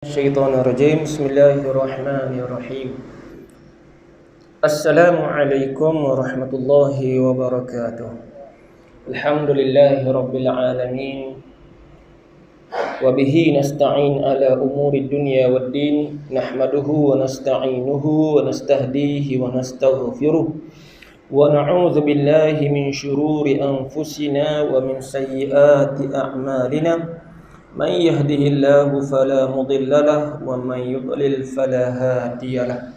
الشيطان الرجيم بسم الله الرحمن الرحيم السلام عليكم ورحمة الله وبركاته الحمد لله رب العالمين وبه نستعين على أمور الدنيا والدين نحمده ونستعينه ونستهديه ونستغفره ونعوذ بالله من شرور أنفسنا ومن سيئات أعمالنا من يهده الله فلا مضل له ومن يضلل فلا هادي له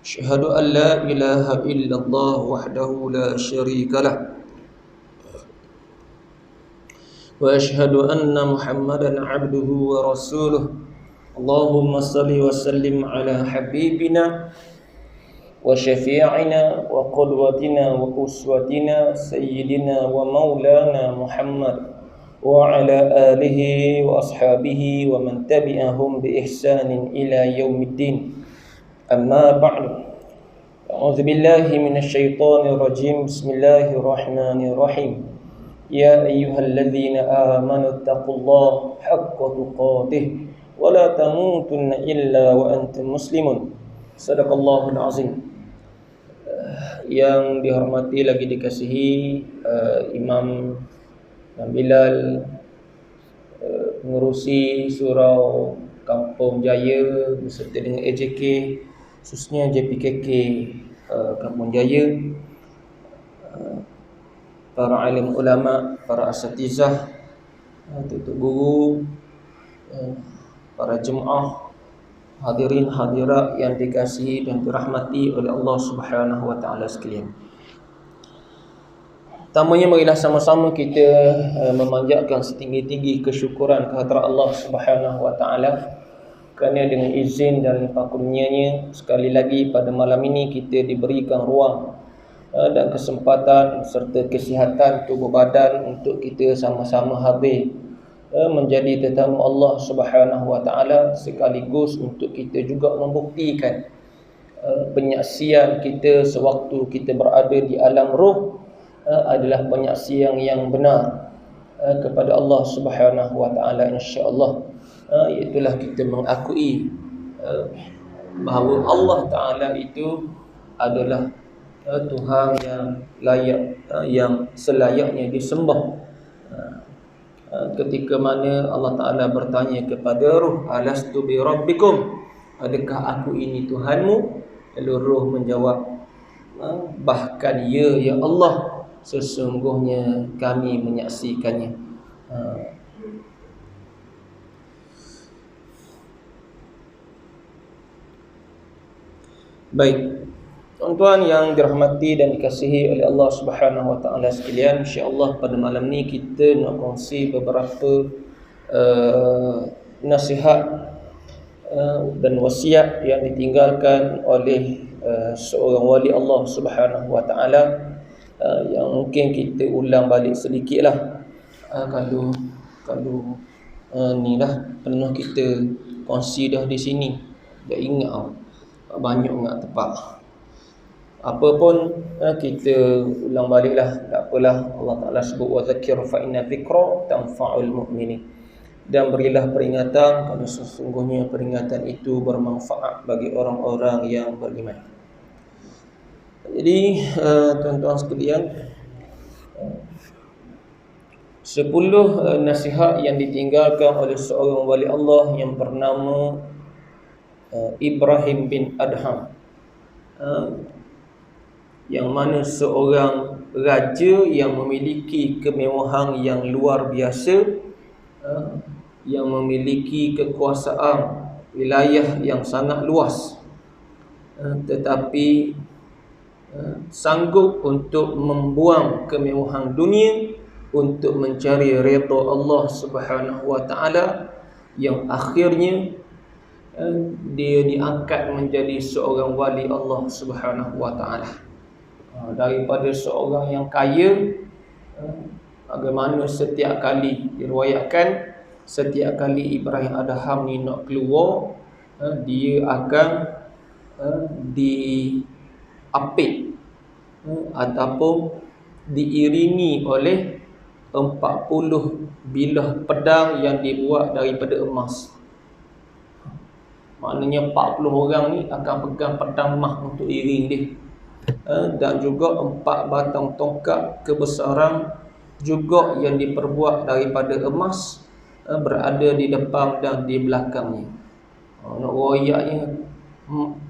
أشهد أن لا إله إلا الله وحده لا شريك له وأشهد أن محمدا عبده ورسوله اللهم صل وسلم على حبيبنا وشفيعنا وقدوتنا وأسوتنا سيدنا ومولانا محمد وعلى آله وأصحابه ومن تبعهم بإحسان إلى يوم الدين أما بعد أعوذ بالله من الشيطان الرجيم بسم الله الرحمن الرحيم يا أيها الذين آمنوا اتقوا الله حق تقاته ولا تموتن إلا وأنتم مسلمون صدق الله العظيم. Yang dihormati lagi dikasihi Imam Bilal, pengurusi surau Kampung Jaya beserta dengan AJK, khususnya JPKK Kampung Jaya, para alim ulama, para asatizah, tutup guru, para jemaah, hadirin hadirat yang dikasihi dan dirahmati oleh Allah Subhanahu wa taala sekalian. Pertamanya marilah sama-sama kita memanjatkan setinggi-tinggi kesyukuran kehadrat Allah Subhanahu wa taala kerana dengan izin dan limpah kurnianya sekali lagi pada malam ini kita diberikan ruang dan kesempatan serta kesihatan tubuh badan untuk kita sama-sama hadir menjadi tetamu Allah Subhanahu wa taala, sekaligus untuk kita juga membuktikan penyaksian kita sewaktu kita berada di alam roh adalah penyaksian yang benar kepada Allah Subhanahu wa taala, insya-Allah. Itulah kita mengakui bahawa Allah taala itu adalah Tuhan yang layak, yang selayaknya disembah. Ketika mana Allah taala bertanya kepada ruh, alastu bi rabbikum, adakah aku ini Tuhanmu? Lalu ruh menjawab, bahkan ya Allah, sesungguhnya kami menyaksikannya. Baik, tuan-tuan yang dirahmati dan dikasihi oleh Allah Subhanahu wa taala sekalian, insya-Allah pada malam ni kita nak kongsi beberapa nasihat dan wasiat yang ditinggalkan oleh seorang wali Allah Subhanahu wa taala, yang mungkin kita ulang balik sedikitlah. Kalau ni dah pernah kita kongsi dah di sini, dah ingat banyak ingat tepat. Apa pun kita ulang baliklah, tak apalah. Allah Taala sebut wa zakir fa inna dzikra tanfa'ul mu'minin, dan berilah peringatan kerana sesungguhnya peringatan itu bermanfaat bagi orang-orang yang beriman. Jadi tuan-tuan sekalian, 10 nasihat yang ditinggalkan oleh seorang wali Allah yang bernama Ibrahim bin Adham, yang mana seorang raja yang memiliki kemewahan yang luar biasa, yang memiliki kekuasaan wilayah yang sangat luas, tetapi sanggup untuk membuang kemewahan dunia untuk mencari redha Allah Subhanahu wa taala, yang akhirnya dia diangkat menjadi seorang wali Allah Subhanahu wa taala. Daripada seorang yang kaya, bagaimana setiap kali diriwayatkan, setiap kali Ibrahim Adham ni nak keluar, dia akan diapit ataupun diiringi oleh 40 bilah pedang yang dibuat daripada emas. Maknanya 40 orang ni akan pegang pedang mah untuk iring dia. Dan juga 4 batang tongkat kebesaran juga yang diperbuat daripada emas berada di depan dan di belakangnya. Nak royaknya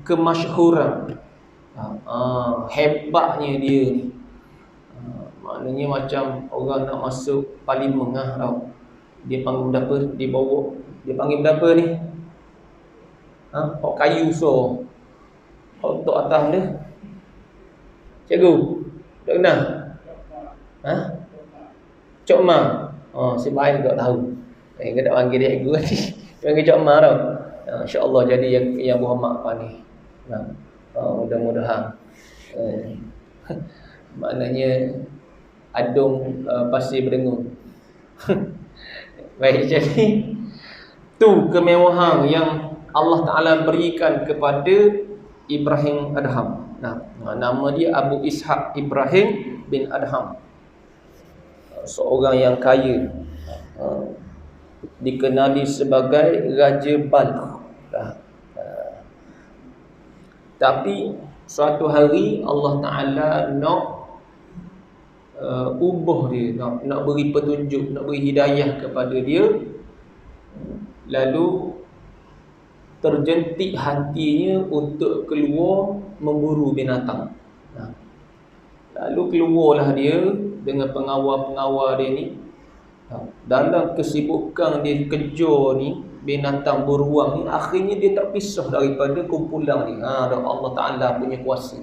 kemasyhuran, hebatnya dia ni. Maknanya macam orang nak masuk parlimen tau. Dia panggil berapa? Dia bawa, dia panggil berapa ni? Hok kayu so. Hok untuk atas dia. Cikgu, tak kenal? Cok Ma. Si baik tak tahu. Kita tak panggil dia cikgu tadi. Panggil Cok Ma tau. InsyaAllah jadi yang berhormat apa ni. Mudah-mudahan. Maknanya adung pasir berdengung. Baik, jadi tu kemewahan yang Allah Ta'ala berikan kepada Ibrahim Adham. Nama dia Abu Ishaq Ibrahim bin Adham, seorang yang kaya, dikenali sebagai Raja Balkh. Tapi suatu hari Allah Ta'ala nak ubah dia, nak beri petunjuk, nak beri hidayah kepada dia. Lalu terjentik hatinya untuk keluar memburu binatang. Lalu keluarlah dia dengan pengawal-pengawal dia ni. Dalam kesibukan dia kejar ni binatang beruang ni, akhirnya dia tak pisah daripada kumpulan ni. Allah Ta'ala punya kuasa.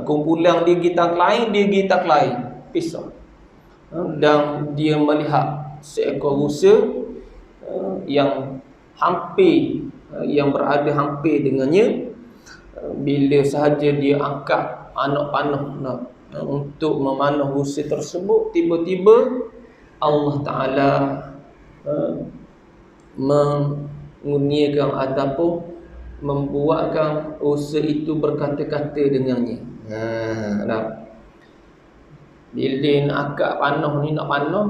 Kumpulan dia gitak lain, dia gitak lain, pisah. Dan dia melihat seekor rusa yang hampir, yang berada hampir dengannya. Bila sahaja dia angkat anak panah untuk memanah rusa tersebut, tiba-tiba Allah Ta'ala mengurniakan ataupun membuatkan rusa itu berkata-kata dengannya. Bila nak angkat panah ni, nak panah,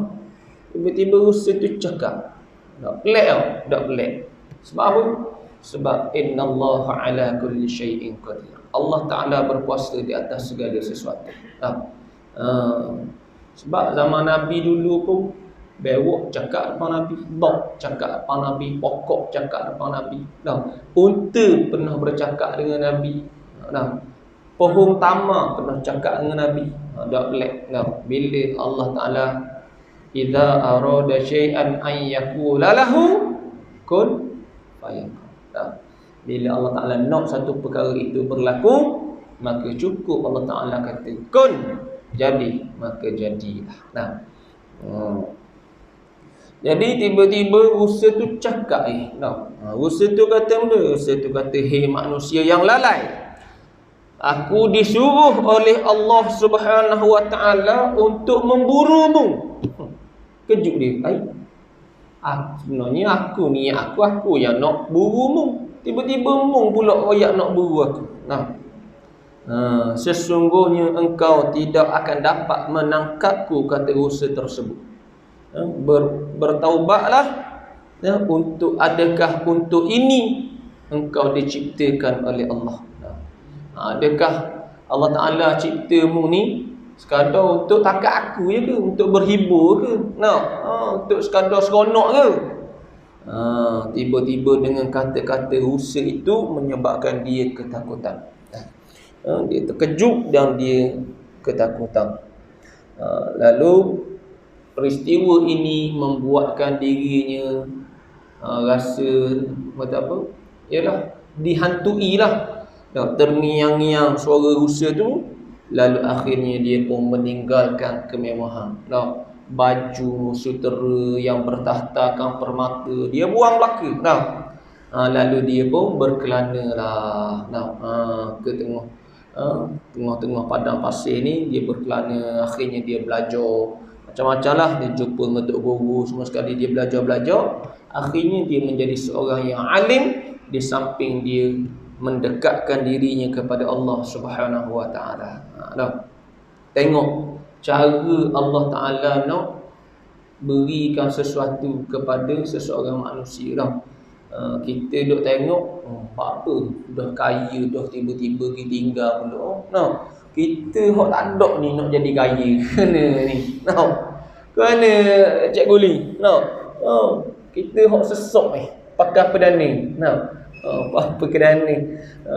tiba-tiba rusa tu cakap. Tak pelik tau, tak pelik. Sebab apa? Sebab innallaha ala kulli syai'in qadir. Allah Ta'ala berkuasa di atas segala sesuatu. Sebab zaman Nabi dulu pun bewok cakap depan Nabi, dok cakap depan Nabi, pokok cakap depan Nabi. Unta pernah bercakap dengan Nabi. Pohon tama pernah cakap dengan Nabi. Tak pelik. Bila Allah Ta'ala idza arada syai'an an yaqula lahu kun fayakun. Bila Allah Ta'ala nak satu perkara itu berlaku, maka cukup Allah Ta'ala kata kun, jadi, maka jadilah. Jadi tiba-tiba rusa tu cakap rusa tu kata benda? Rusa tu kata, hei manusia yang lalai, aku disuruh oleh Allah Subhanahu Wa Ta'ala untuk memburumu. Kejut dia. Sebenarnya aku ni, aku yang nak burumu. Tiba-tiba mung pula royak nak buru aku. Sesungguhnya engkau tidak akan dapat menangkapku, kata rusa tersebut. Bertaubatlah. Untuk adakah untuk ini engkau diciptakan oleh Allah? Adakah Allah Ta'ala ciptamu ni sekadar untuk takat aku je ke? Untuk berhibur ke? Untuk sekadar seronok ke? Tiba-tiba dengan kata-kata rusa itu menyebabkan dia ketakutan. Dia terkejut dan dia ketakutan. Lalu peristiwa ini membuatkan dirinya rasa apa? Ialah dihantui lah. Terngiang-ngiang suara rusa tu. Lalu akhirnya dia pun meninggalkan kemewahan. Baju sutera yang bertahtakan permata dia buang belaka. Lalu dia pun berkelana lah. Ke tengah-tengah padang pasir ni dia berkelana. Akhirnya dia belajar macam-macam lah. Dia jumpa dengan tok guru, semua sekali dia belajar. Akhirnya dia menjadi seorang yang alim, di samping dia mendekatkan dirinya kepada Allah Subhanahu Wa Ta'ala. Tengok cara Allah Ta'ala nak berikan sesuatu kepada seseorang manusia. Kita duk tengok, apa dah kaya dah tiba-tiba kita tinggal pula. Kita hok tak ada ni nak jadi kaya. Kena ni. Kena Cikgu Li. Kita hok sesok ni pakai perdana. Apa kerana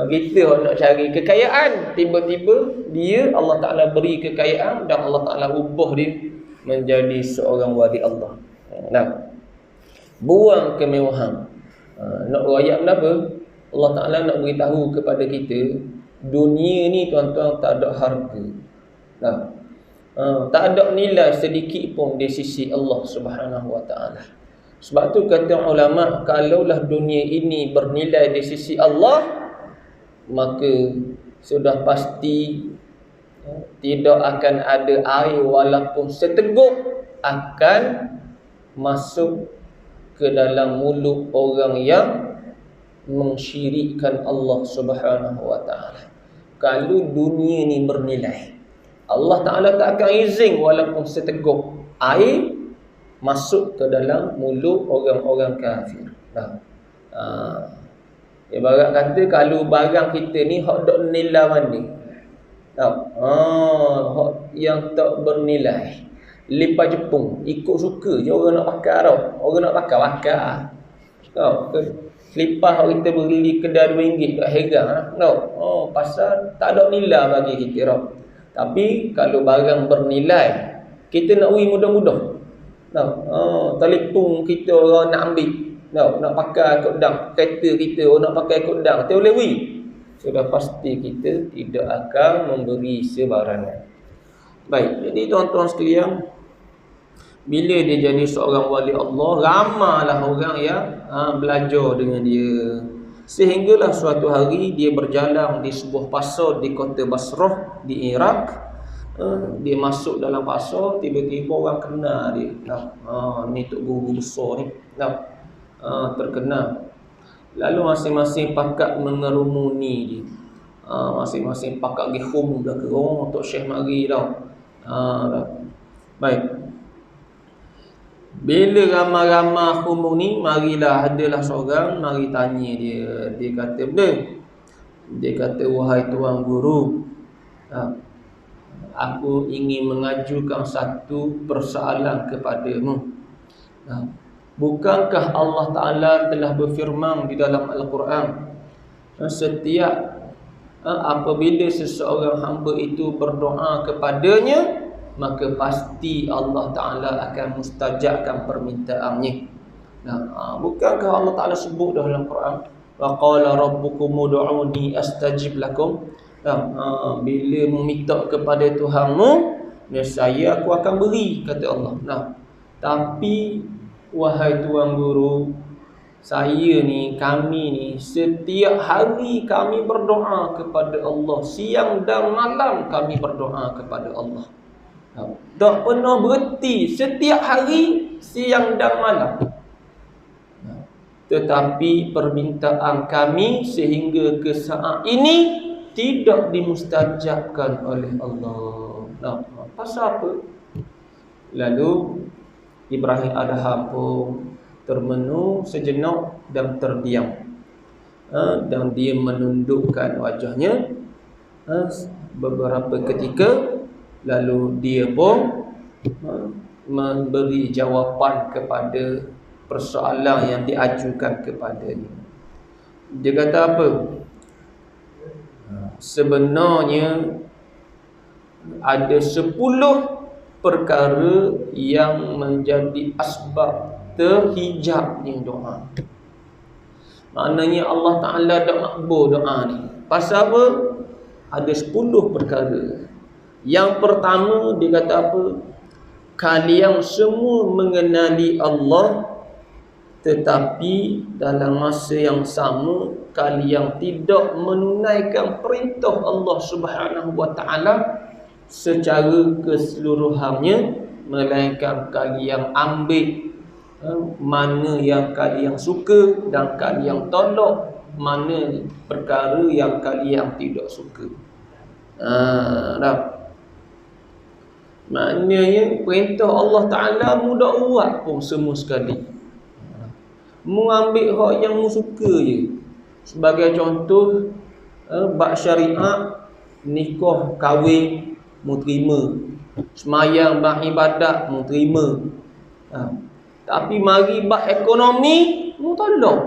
kita hok nak cari kekayaan, tiba-tiba dia Allah Taala beri kekayaan dan Allah Taala ubah dia menjadi seorang wali Allah. Buang kemewahan. Nak royak kenapa? Allah Ta'ala nak beritahu kepada kita, dunia ni tuan-tuan tak ada harga. Tak ada nilai sedikit pun di sisi Allah Subhanahu Wa Ta'ala. Sebab tu kata ulama, kalaulah dunia ini bernilai di sisi Allah, maka sudah pasti tidak akan ada air walaupun seteguk akan masuk ke dalam mulut orang yang mensyirikkan Allah Subhanahu Wa Ta'ala. Kalau dunia ni bernilai, Allah Ta'ala tak akan izin walaupun seteguk air masuk ke dalam mulut orang-orang kafir. Ibarat kata kalau barang kita ni hak dak nilai mana? Hak yang tak bernilai, lipat Jepun, ikut suka je orang nak pakai tau. Orang nak pakai. Lipas kita beli di kedai RM2 tak heran pasal tak ada nilai bagi kita tau. Tapi kalau barang bernilai, kita nak beri mudah-mudah. Telefon kita orang nak ambil, nak pakai kot dang. Kereta kita orang nak pakai kot dang, kita boleh beri. Sudah pasti kita tidak akan memberi sebarangan. Baik, jadi tuan-tuan sekalian, bila dia jadi seorang wali Allah, ramailah orang yang belajar dengan dia. Sehinggalah suatu hari dia berjalan di sebuah pasar di kota Basrah di Iraq. Dia masuk dalam pasar, tiba-tiba orang kenal dia. Ni tok guru besar ni. Terkenal. Lalu masing-masing pakat mengerumuni dia. Masing-masing pakat pergi hum dah ke. Tok Syekh mari dah. Baik. Bila ramai-ramai hum ni, marilah adalah seorang mari tanya dia. Dia kata, dia kata, wahai tuan guru, aku ingin mengajukan satu persoalan kepadamu. Bukankah Allah Ta'ala telah berfirman di dalam Al-Quran, setiap apabila seseorang hamba itu berdoa kepadanya, maka pasti Allah Ta'ala akan mustajabkan permintaannya. Bukankah Allah Ta'ala sebut dalam Quran, wa qala rabbukum ud'uni astajib lakum. Bila meminta kepada Tuhanmu, nescaya aku akan beri, kata Allah. Tapi wahai tuan guru, saya ni, kami ni, setiap hari kami berdoa kepada Allah, siang dan malam kami berdoa kepada Allah. Tak pernah berhenti, setiap hari, siang dan malam. Tetapi permintaan kami sehingga ke saat ini tidak dimustajabkan oleh Allah. Pasal apa? Lalu Ibrahim Adham pun termenung sejenak dan terdiam. Dan dia menundukkan wajahnya beberapa ketika. Lalu dia pun memberi jawapan kepada persoalan yang diajukan kepadanya. Dia kata apa? Sebenarnya ada 10 perkara yang menjadi asbab terhijabnya doa. Maknanya Allah Ta'ala tak makbul doa ni. Pasal apa? Ada 10 perkara. Yang pertama dia kata apa? Kalian semua mengenali Allah, tetapi dalam masa yang sama kalian tidak menunaikan perintah Allah Subhanahu Wa Ta'ala secara keseluruhannya, melainkan kalian ambil mana yang kalian suka dan kalian tolak mana perkara yang kalian tidak suka. Maknanya perintah Allah Ta'ala mudah buat pun semua sekali. Mu ambil hak yang mu suka je. Sebagai contoh, bab syariat, nikah, kahwin, mu terima. Semayang, bab ibadat, mu terima. Tapi mari bab ekonomi, mu tolak.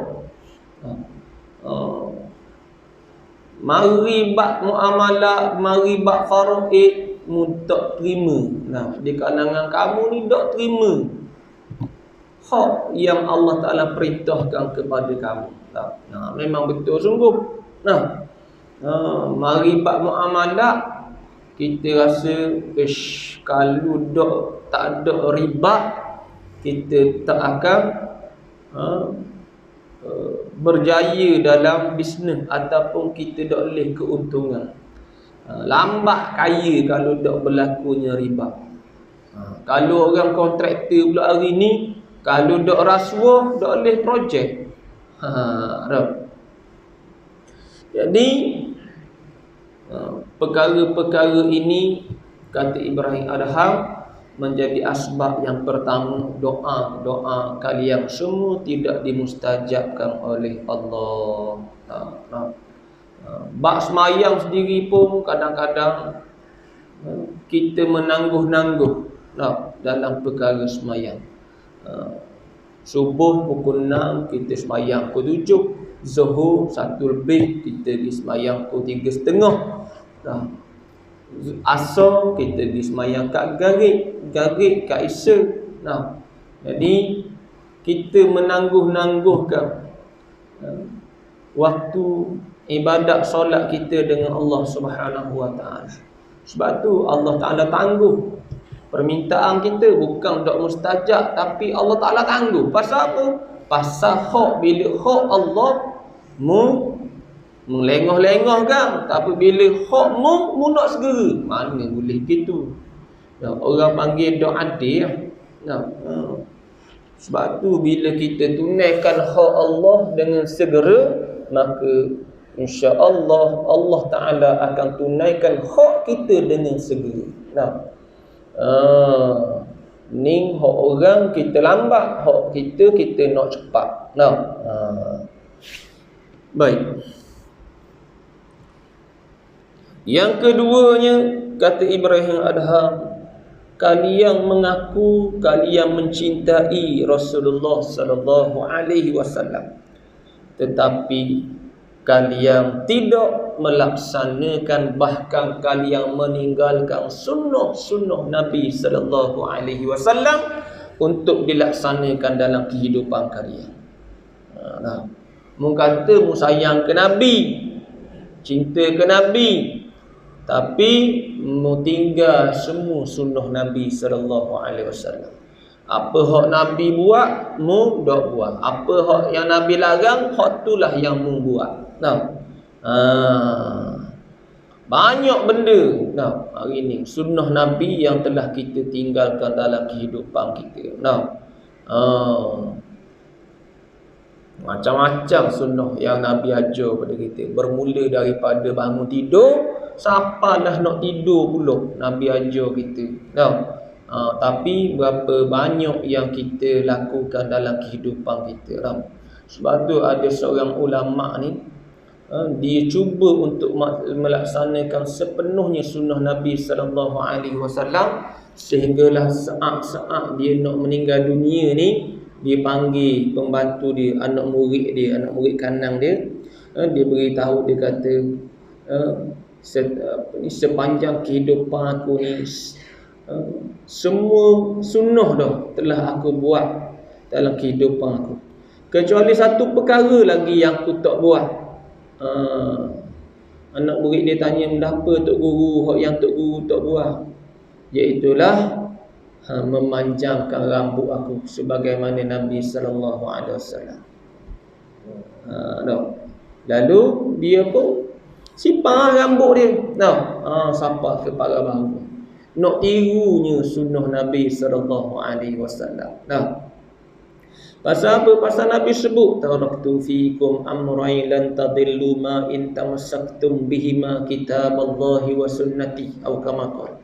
Mari bab muamalah, mari bab faraid, mu tak terima. Di kalangan kamu ni tak terima hak yang Allah Ta'ala perintahkan kepada kamu. Memang betul sungguh. Mari bab muamalah, kita rasa kalau tak ada riba, kita tak akan berjaya dalam bisnes ataupun kita tak boleh keuntungan. Lambat kaya kalau tak berlakunya riba. Kalau orang kontraktor pula hari ni, kalau tak rasuah, tak boleh projek. Jadi perkara-perkara ini, kata Ibrahim Adham, menjadi asbab yang pertama doa kalian semua tidak dimustajabkan oleh Allah. Bab semayang sendiri pun kadang-kadang kita menangguh-nangguh dalam perkara semayang. Subuh pukul 6 kita semayang pukul 7, Zuhur 1 lebih kita pergi semayang pukul 3.30. Asar kita pergi semayang kat Garik kat Isya. Jadi kita menangguh-nangguhkan waktu ibadat solat kita dengan Allah Subhanahu Wa Taala. Sebab tu Allah Taala tangguh permintaan kita, bukan tak mustajab, tapi Allah Taala tangguh. Pasal apa? Pasal hak, bila hak Allah melengah-lengah kan, tapi bila hak mu nak segera, mana boleh gitu. Orang panggil doa adil. Sebab tu bila kita tunaikan hak Allah dengan segera, maka insya-Allah Allah Taala akan tunaikan hak kita dengan segera. Ni hak orang kita lambat, hak kita nak cepat. Baik. Yang keduanya, kata Ibrahim Adham, kalian mengaku kalian mencintai Rasulullah sallallahu alaihi wasallam, tetapi kalian tidak melaksanakan, bahkan kalian meninggalkan sunnah-sunnah Nabi sallallahu alaihi wasallam untuk dilaksanakan dalam kehidupan kalian. Mu kata mu sayang ke Nabi, cinta ke Nabi, tapi mu tinggal semua sunnah Nabi sallallahu alaihi wasallam. Apa hak Nabi buat, mu dak buat. Apa hak yang Nabi larang, hak itulah yang mu buat. Banyak benda hari ni sunnah Nabi yang telah kita tinggalkan dalam kehidupan kita. Macam-macam sunnah yang Nabi ajar pada kita, bermula daripada bangun tidur sampailah nak tidur pula Nabi ajar kita. Tapi berapa banyak yang kita lakukan dalam kehidupan kita. Sebab tu ada seorang ulama ni, dia cuba untuk melaksanakan sepenuhnya sunnah Nabi sallallahu alaihi wasallam, sehinggalah saat-saat dia nak meninggal dunia ni, dia panggil pembantu dia, anak murid kanan dia, dia beritahu, dia kata, sepanjang kehidupan aku ni, semua sunnah dah telah aku buat dalam kehidupan aku, kecuali satu perkara lagi yang aku tak buat. Anak murid dia tanya, "Kenapa Tok Guru hak yang Tok Guru tak buat?" Iaitulah memanjangkan rambut aku sebagaimana Nabi sallallahu alaihi wasallam. Lalu dia pun sipar rambut dia. Sampai kepala bahu. Nak tirunya sunnah Nabi sallallahu alaihi wasallam. Pasal apa? Pasal Nabi sebut, taraktu fikum amrayn lan tadillu ma in tamassaktum bihima kitaballahi wa sunnati, atau kama qala.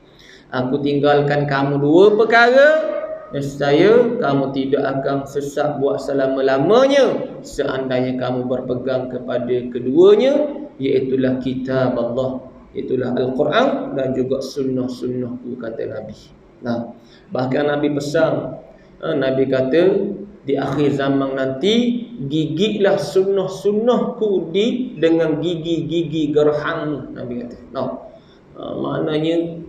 Aku tinggalkan kamu dua perkara, Nescaya kamu tidak akan sesat buat selama-lamanya seandainya kamu berpegang kepada keduanya, iaitulah kitab Allah, itulah Al-Quran dan juga sunnah-sunnahku, kata Nabi. Nah, bahkan Nabi pesan, Nabi kata di akhir zaman nanti, gigitlah sunnah-sunnahku dengan gigi-gigi gerham. Nabi kata. Nah, maknanya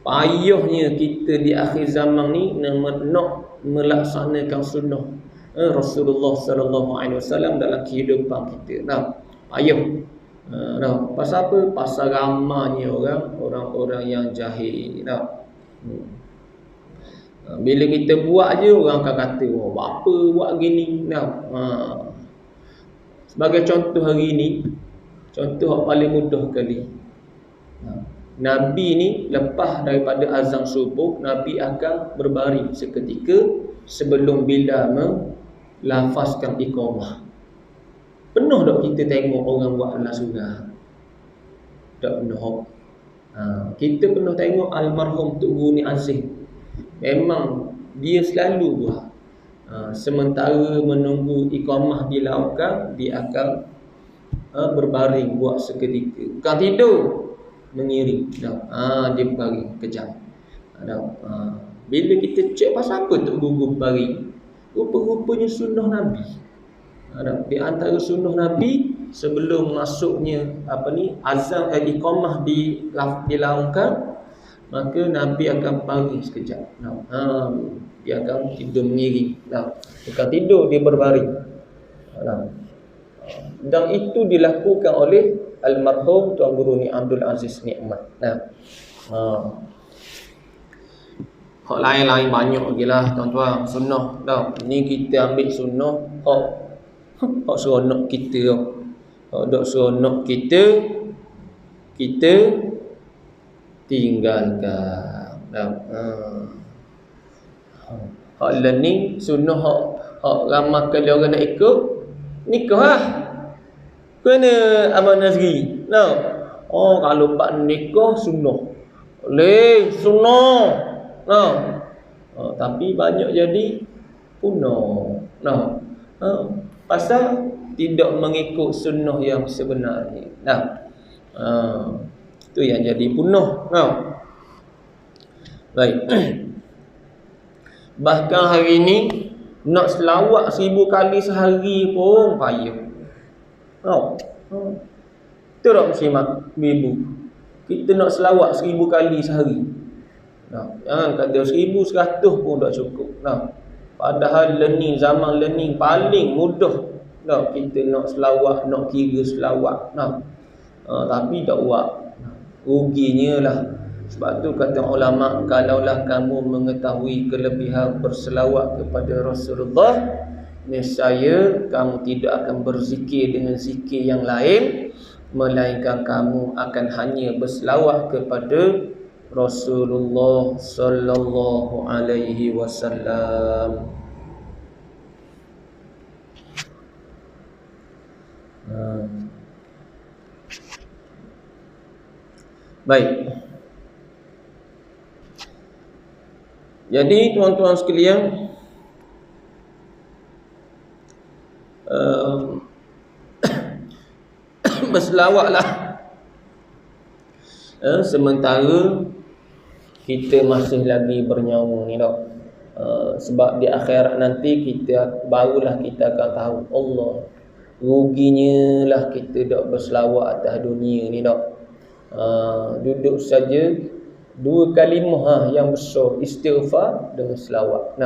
payahnya kita di akhir zaman ni nak melaksanakan sunnah Rasulullah sallallahu alaihi wasallam dalam kehidupan kita. Nah, payah. Nah, pasal apa? Pasal ramanya orang-orang yang jahil. Nah. Bila kita buat je, orang akan kata, oh, apa buat gini. Nah, sebagai contoh hari ni, contoh yang paling mudah kali. Nabi ni lepas daripada azan subuh, Nabi akan berbaring seketika sebelum Bilal melafazkan iqamah. Pernah tak kita tengok orang buat Allah surah? Tak pernah. Kita pernah tengok almarhum Tok Guru Ni Aziz. Memang dia selalu buat. Sementara menunggu iqamah dilakukan, dia akan berbaring buat seketika. Bukan tidur, mengiring. Dia berbaring kejap. Bila kita cek pasal apa Tok Guru berbaring, rupa-rupanya sunnah Nabi. Di antara sunnah Nabi, sebelum masuknya azan iqamah dilakukan, maka Nabi akan baring sekejap. Dia akan tidur mengiring. Bukan tidur, dia berbaring. Dan itu dilakukan oleh almarhum Tuan Guru Ni Abdul Aziz Nikmat. Hak lain-lain banyak lagi lah tuan-tuan. Sunnah. Ni kita ambil sunnah. Hak seronok kita. Hak dok seronok kita tinggalkan. Hak learning sunnah, hak ramai kali orang nak ikut, nikah lah. Kena Abang Nazri. Kalau bak nikah sunnah. Boleh sunnah. Tapi banyak jadi punah. Pasal tidak mengikut sunnah yang sebenarnya. Itu yang jadi punah. Baik. Bahkan hari ni nak selawat 1000 kali sehari pun payah. Itu tak muslimat ibu. Kita nak selawat 1000 kali sehari. Jangan kata 1100 pun tak cukup. Padahal zaman learning paling mudah. Kita nak selawat, nak kira selawat. Tapi tak buat. Ruginya lah. Sebab tu kata ulama, kalaulah kamu mengetahui kelebihan berselawat kepada Rasulullah, nescaya kamu tidak akan berzikir dengan zikir yang lain, melainkan kamu akan hanya berselawat kepada Rasulullah sallallahu alaihi wasallam. Baik. Jadi tuan-tuan sekalian, berselawatlah sementara kita masih lagi bernyawa ni tau. Sebab di akhirat nanti barulah kita akan tahu Allah. Ruginya lah kita tak berselawat atas dunia ni tau. Duduk saja 2 kalimah yang besar, istighfar dengan selawat.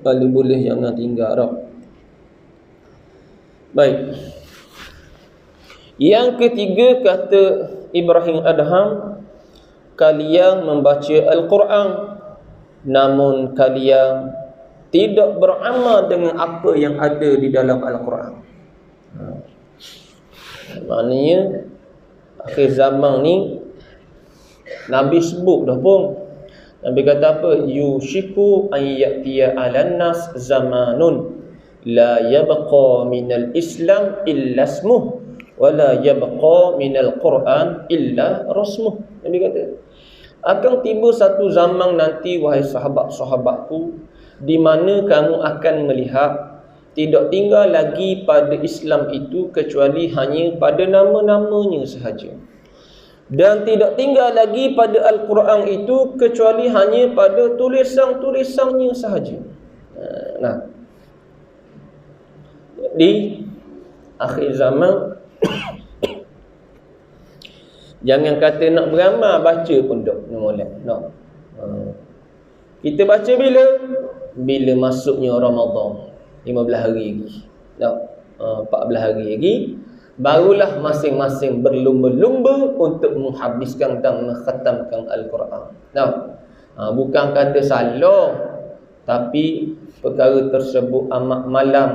Kalau boleh jangan tinggal tau. Baik. Yang ketiga, kata Ibrahim Adham, kalian membaca Al-Quran, namun kalian tidak beramal dengan apa yang ada di dalam Al-Quran. Maknanya akhir zaman ni Nabi sebut dah pun. Nabi kata apa? Yushiku an ya'tiya 'alan nas zamanun la yabqa minal Islam illa ismuh wa la yabqa minal Quran illa rasmuh. Nabi kata Akan tiba satu zaman nanti, wahai sahabat-sahabatku, di mana kamu akan melihat tidak tinggal lagi pada Islam itu kecuali hanya pada nama-namanya sahaja. Dan tidak tinggal lagi pada Al-Quran itu kecuali hanya pada tulisan-tulisannya sahaja. Nah, di akhir zaman jangan kata nak beramal, baca pun tak molek. No. Kita baca bila? Bila masuknya Ramadan, 15 hari lagi. No. 14 hari lagi, barulah masing-masing berlumba-lumba untuk menghabiskan dan mengkhatamkan Al-Quran. No. Bukan kata salah, tapi perkara tersebut amat malang.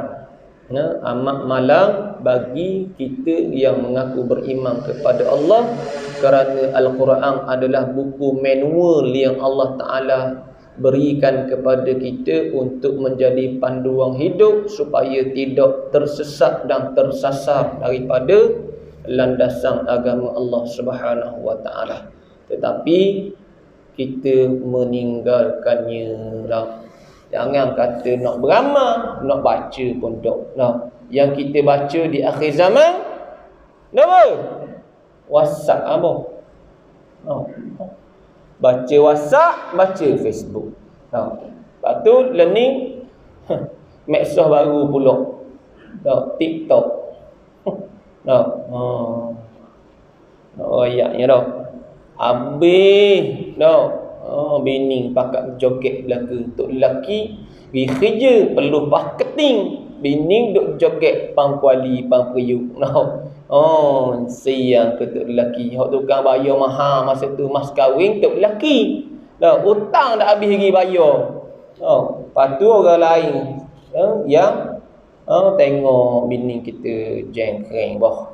Amat malang bagi kita yang mengaku beriman kepada Allah, kerana Al-Quran adalah buku manual yang Allah Ta'ala berikan kepada kita untuk menjadi panduan hidup supaya tidak tersesat dan tersasar daripada landasan agama Allah Subhanahu wa Ta'ala. Tetapi kita meninggalkannya lah. Jangan kata nak beramal, nak baca pun tak. Nah, yang kita baca di akhir zaman, apa? WhatsApp apa? No. Baca WhatsApp, baca Facebook. Lepas tu learning medsos baru pula. TikTok. Ayatnya dah. Habis. Bini pakat joget belaka. Tok lelaki pergi kerja perlu marketing. Bini duk joget pangkuali, pangperiuk. Siang ke tok lelaki. Hak tukang bayar mahal masa tu mas kahwin tok lelaki. Hutang dah habis lagi bayar. Lepas tu orang lain yang tengok bini kita jengkreng bah.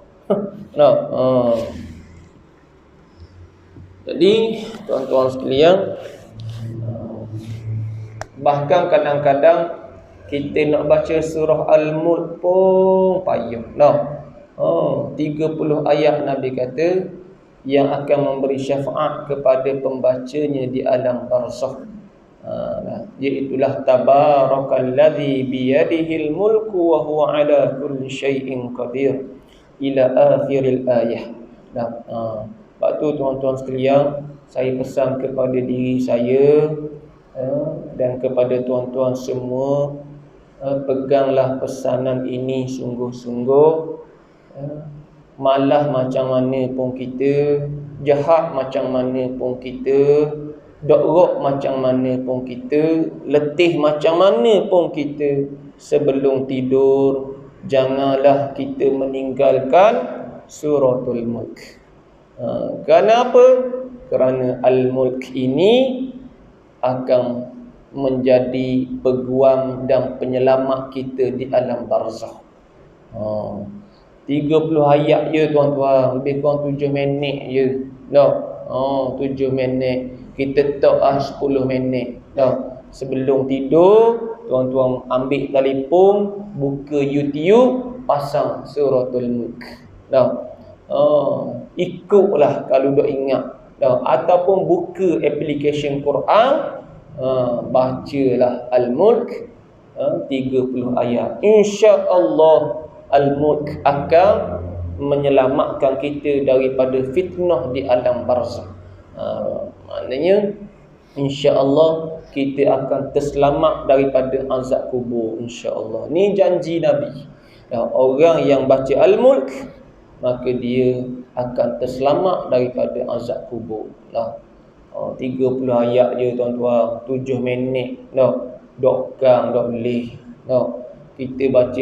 Jadi tuan-tuan sekalian, bahkan kadang-kadang kita nak baca surah Al-Mulk pun payah. 30 ayat Nabi kata yang akan memberi syafaat kepada pembacanya di alam barzakh. Iaitulah tabarakalladzi biyadihil mulku wa huwa ala kulli syai'in qadir ila akhiril ayah. Sebab tu tuan-tuan sekalian, saya pesan kepada diri saya dan kepada tuan-tuan semua, peganglah pesanan ini sungguh-sungguh. Malah macam mana pun kita, jahat macam mana pun kita, dokrok macam mana pun kita, letih macam mana pun kita, sebelum tidur janganlah kita meninggalkan suratul Mulk. Kerana apa? Kerana Al-Mulk ini akan menjadi peguam dan penyelamat kita di alam barzakh. 30 ayat je tuan-tuan, lebih kurang 7 minit je. 7 minit. Kita tak 10 minit. Sebelum tidur, tuan-tuan ambil telefon, buka YouTube, pasang suratul Mulk. Ikutlah kalau dok ingat. Ataupun buka aplikasi Quran, bacalah Al-Mulk 30 ayat. Insya-Allah Al-Mulk akan menyelamatkan kita daripada fitnah di alam barzakh. Maknanya insya-Allah kita akan terselamat daripada azab kubur, insya-Allah. Ni janji Nabi. Orang yang baca Al-Mulk, maka dia akan terselamat daripada azab kubur. 30 ayat je tuan-tuan, 7 minit. Dokang dak boleh. Kita baca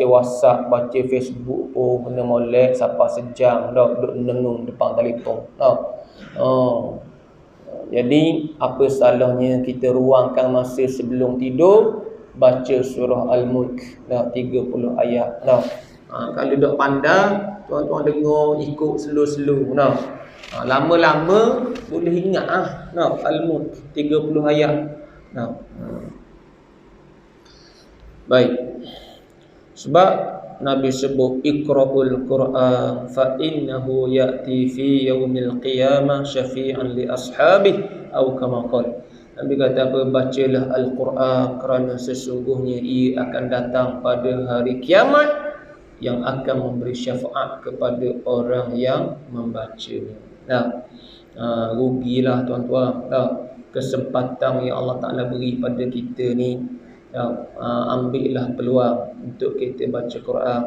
WhatsApp, baca Facebook pun kena molek sampai sejam duk nenung depan telefon. Jadi apa salahnya kita ruangkan masa sebelum tidur baca surah Al-Mulk 30 ayat. Kalau duk pandang, tuan-tuan dengar ikut slow-slow. Lama-lama boleh ingat Al-Mulk 30 ayat. Baik. Sebab Nabi sebut iqra'ul Qur'an fa innahu ya'ti fi yaumil qiyamah syafi'an li ashabihi atau kama qala. Nabi kata apa? Bacalah Al-Quran kerana sesungguhnya ia akan datang pada hari kiamat yang akan memberi syafaat kepada orang yang membacanya. Nah, rugilah tuan-tuan. Kesempatan yang Allah Ta'ala beri pada kita ni, ambillah peluang untuk kita baca Quran.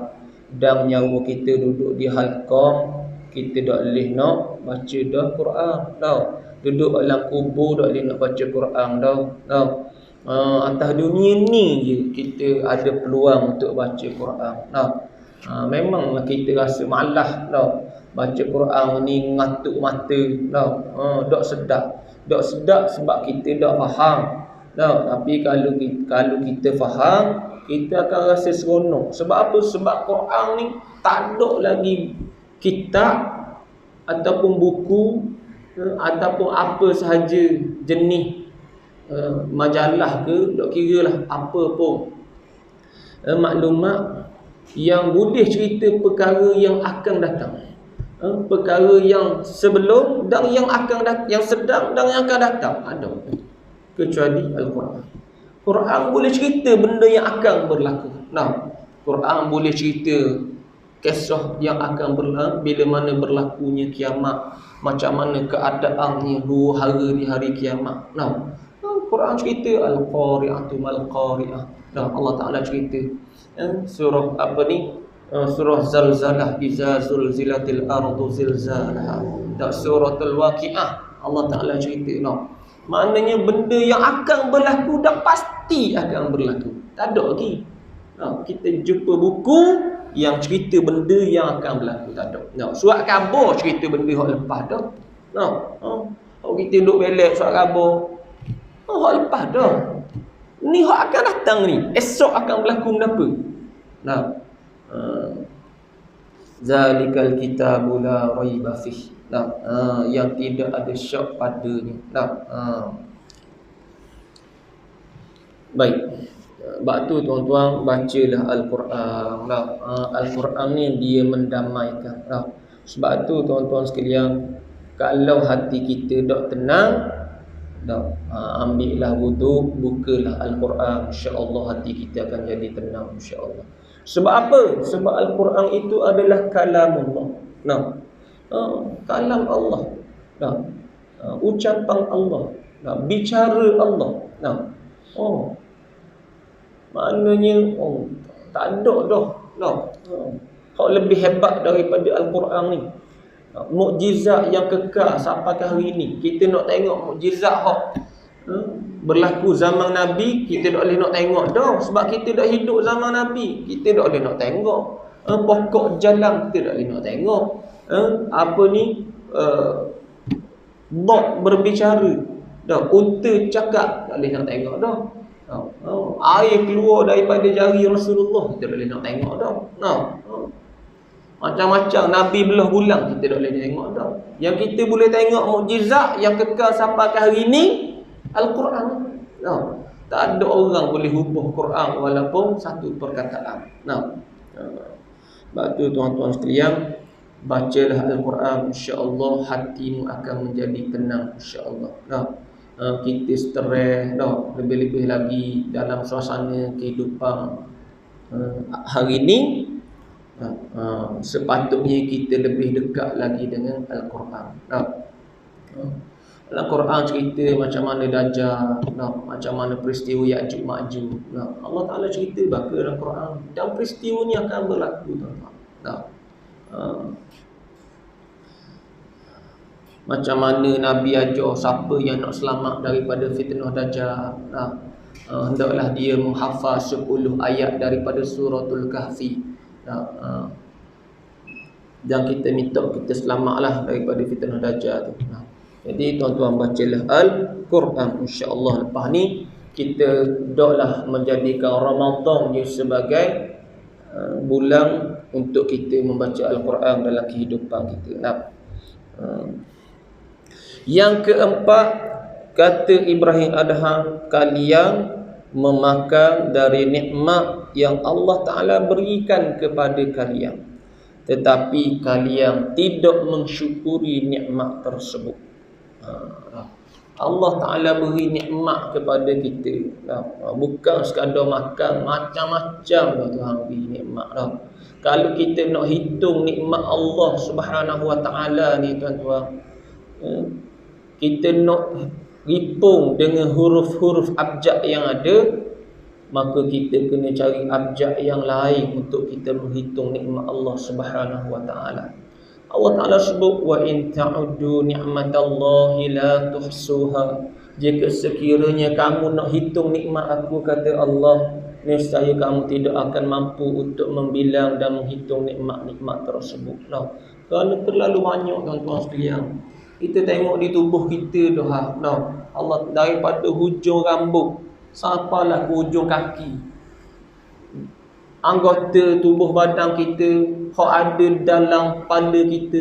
Dan nyawa kita duduk di halqah, kita tak boleh nak baca dah Quran tau. Duduk dalam kubur tak boleh nak baca Quran tau. Atas dunia ni je kita ada peluang untuk baca Quran tau. Memanglah kita rasa malas tau. Baca Quran ni ngatuk mata tau. Tak sedap. Tak sedap sebab kita tak faham tau. Tapi kalau kita faham, kita akan rasa seronok. Sebab apa? Sebab Quran ni tak ada lagi kitab ataupun buku ataupun apa sahaja jenis majalah ke, tak kira lah apa pun maklumat yang boleh cerita perkara yang akan datang, perkara yang sebelum dan yang akan datang, yang sedang dan yang akan datang ada, kecuali Al-Quran. Quran boleh cerita benda yang akan berlaku. Quran boleh cerita kisah yang akan berlaku bila mana berlakunya kiamat, macam mana keadaannya huru-hara di hari kiamat. Quran cerita Al-Qari'atu mal-Qari'ah. Allah Ta'ala cerita surah apa ni? Surah Zalzalah, iza zulzilatil ardu zilzalaha. Suratul Waqi'ah, Allah Ta'ala cerita. Maknanya benda yang akan berlaku dah pasti akan berlaku. Tak ada lagi. Kita jumpa buku yang cerita benda yang akan berlaku, tak ada. Surat khabar cerita benda yang lepas dah. Kalau kita duduk belak surat khabar, hak lepas dah. Ni hak akan datang ni. Esok akan berlaku benda apa? Zalikal kitabu la raiba fih. Yang tidak ada syak padanya. Baik. Sebab tu tuan-tuan, bacalah Al-Quran. Al-Quran ni dia mendamaikan. Sebab tu tuan-tuan sekalian, kalau hati kita tak tenang, ambillah wuduk, bukalah Al-Quran, insya-Allah hati kita akan jadi tenang, insya-Allah. Sebab apa? Sebab Al-Quran itu adalah kalamullah. Kalam Allah. Ucapan Allah. Bicara Allah. Maknanya tak ada dah. Hak lebih hebat daripada Al-Quran ni. Mukjizat yang kekal sampai ke hari ini. Kita nak tengok mukjizat hak berlaku zaman Nabi, kita tak boleh nak tengok dah. Sebab kita dah hidup zaman Nabi, kita tak boleh nak tengok. Pokok jalan kita tak boleh nak tengok. Apa ni? Bot berbicara dah. Unta cakap tak boleh nak tengok dah. Air keluar daripada jari Rasulullah, kita tak boleh nak tengok dah. Macam-macam Nabi belah bulan, kita tak boleh tengok dah. Yang kita boleh tengok mukjizat yang kekal sampai ke hari ini, Al-Quran. Tak ada orang boleh hubung Quran walaupun satu perkataan. Sebab tu tuan-tuan sekalian, bacalah Al-Quran, insya-Allah hatimu akan menjadi tenang, insya-Allah. Kita stres lebih-lebih lagi dalam suasana kehidupan hari ini. Sepatutnya kita lebih dekat lagi dengan Al-Quran. Al-Quran cerita macam mana Dajjal, macam mana peristiwa Ya'juj Ma'juj. Allah Ta'ala cerita baka dalam Quran, dan peristiwa ni akan berlaku, tuan-tuan. Macam mana Nabi ajar siapa yang nak selamat daripada fitnah Dajjal, hendaklah dia menghafaz 10 ayat daripada suratul Kahfi. Dan kita minta kita selamatlah daripada fitnah Dajjal tu. Jadi tuan-tuan, bacalah Al-Quran, insya-Allah. Lepas ni kita doklah menjadikan Ramadan ni sebagai bulan untuk kita membaca Al-Quran dalam kehidupan kita. Yang keempat, kata Ibrahim Adham, kalian memakan dari nikmat yang Allah Ta'ala berikan kepada kalian, tetapi kalian tidak mensyukuri nikmat tersebut. Allah Ta'ala beri nikmat kepada kita. Bukan sekadar makan, macam-macam Tuhan beri nikmat. Kalau kita nak hitung nikmat Allah Subhanahu Wa Ta'ala ni tuan-tuan, kita nak hipung dengan huruf-huruf abjad yang ada, maka kita kena cari abjad yang lain untuk kita menghitung nikmat Allah Subhanahu Wa Ta'ala. Allah Ta'ala sebut, wa in ta'uddu ni'matallahi la tuhsuha. Jika sekiranya kamu nak hitung nikmat aku, kata Allah, nescaya kamu tidak akan mampu untuk membilang dan menghitung nikmat-nikmat tersebut. Kerana terlalu banyak tuan-tuan sekalian. Kita tengok di tubuh kita dah, Allah daripada hujung rambut sampailah ke hujung kaki, anggota tubuh badan kita, hak ada dalam kepala kita,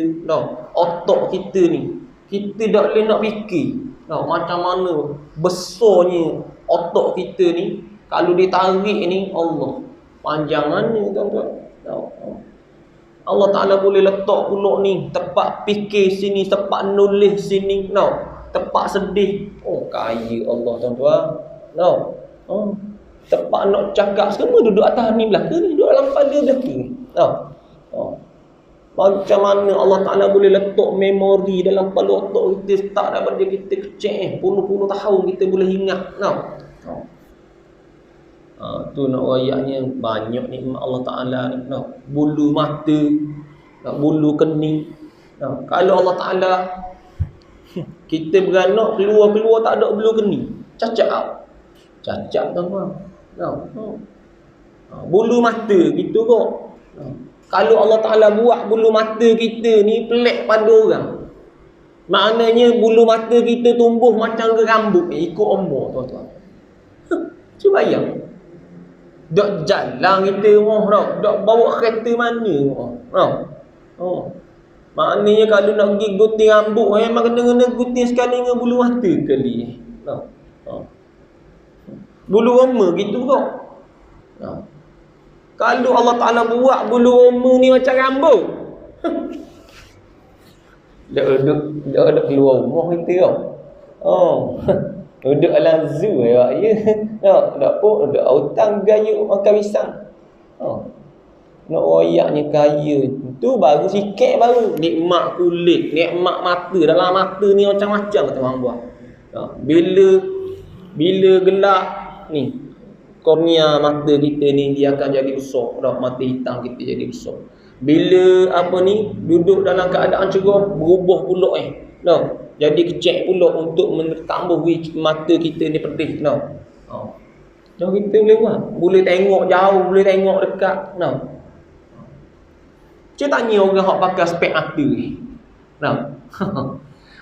otak kita ni, kita tak boleh nak fikir macam mana besarnya otak kita ni. Kalau ditarik ni, Allah panjangannya tuan-tuan. Allah Ta'ala boleh letak pula ni tempat fikir sini, tempat nulis sini, tempat sedih. Kaya Allah tuan-tuan. Tempat nak cakap semua duduk atas ni belakang ni, duduk dalam kepala belakang ni. Macam mana Allah Ta'ala boleh letak memori dalam kepala otak kita, start daripada kita kecil, puluh-puluh tahun kita boleh ingat. Tu nak rayaknya banyak nikmat Allah Ta'ala ni. Bulu mata, bulu kening. Kalau Allah Ta'ala kita beranak keluar tak ada bulu kening, cacat tuan-tuan. Bulu mata gitu kok. Kalau Allah Ta'ala buat bulu mata kita ni pelik pada orang, maknanya bulu mata kita tumbuh macam rambut ikut umur tuan-tuan. Cuba bayang. Dok jalan kita dok bawa kereta mana maknanya kalau nak pergi gunting rambut memang kena gunting sekali dengan bulu mata kali. Bulu roma gitu kok. Kalau Allah Ta'ala buat bulu roma ni macam rambut, dak keluar rumah kita duduk dalam zoo ya. Tak apa, duduk hutang gayuk makan pisang. Nak royaknya kaya tu baru sikit, baru nikmat kulit, nikmat mata. Dalam mata ni macam-macam tuan buat. Bila gelap ni, kornea mata kita ni dia akan jadi besar. Mata hitam kita jadi besar. Bila duduk dalam keadaan cerah, berubah pula jadi kecil pula untuk tambah mata kita ni pedih. Jadi kita boleh buat, boleh tengok jauh, boleh tengok dekat. Cuba tanya orang yang pakai spek mata ni.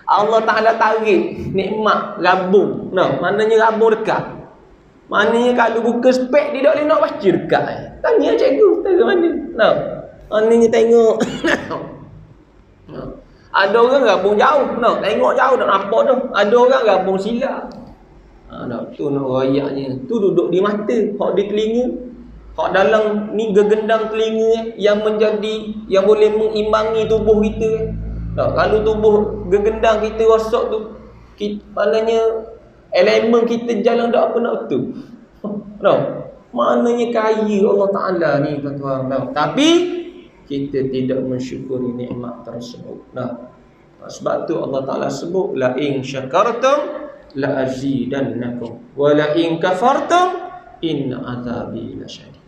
Allah Ta'ala tarik nikmat rabung. Maknanya rabung dekat. Maknanya kalau buka spek dia tak boleh nak baca dekat. Tanya cikgu, tahu mana. Maknanya tengok. Ada orang rabung jauh, tengok jauh tak nampak tu. Ada orang rabung silap. Tu nak rayaknya. Tu duduk di mata, hak di telinga, hak dalam ni gegendang telinga yang boleh mengimbangi tubuh kita. Kalau tubuh gegendang kita rosak tu, maknanya elemen kita jalan tak apa nak betul. Maknanya kaya Allah Ta'ala ni tuan-tuan. Tapi kita tidak mensyukuri nikmat tersebut. Sebab tu Allah Ta'ala sebut, la in syakartum la azidannakum wa la in kafartum inna azabi lasyadid.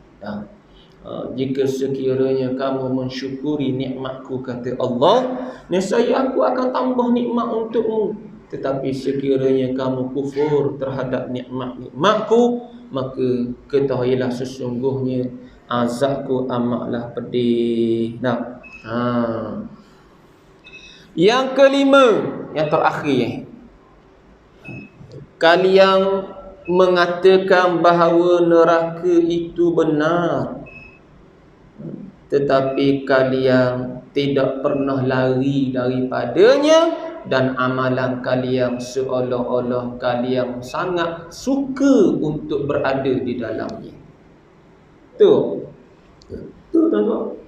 Jika sekiranya kamu mensyukuri nikmatku, kata Allah, nescaya aku akan tambah nikmat untukmu. Tetapi sekiranya kamu kufur terhadap nikmatku, maka ketahuilah sesungguhnya azabku amatlah pedih. Yang kelima, yang terakhir, kalian mengatakan bahawa neraka itu benar, tetapi kalian tidak pernah lari daripadanya, dan amalan kalian seolah-olah kalian sangat suka untuk berada di dalamnya. Tu. Tu tuan-tuan.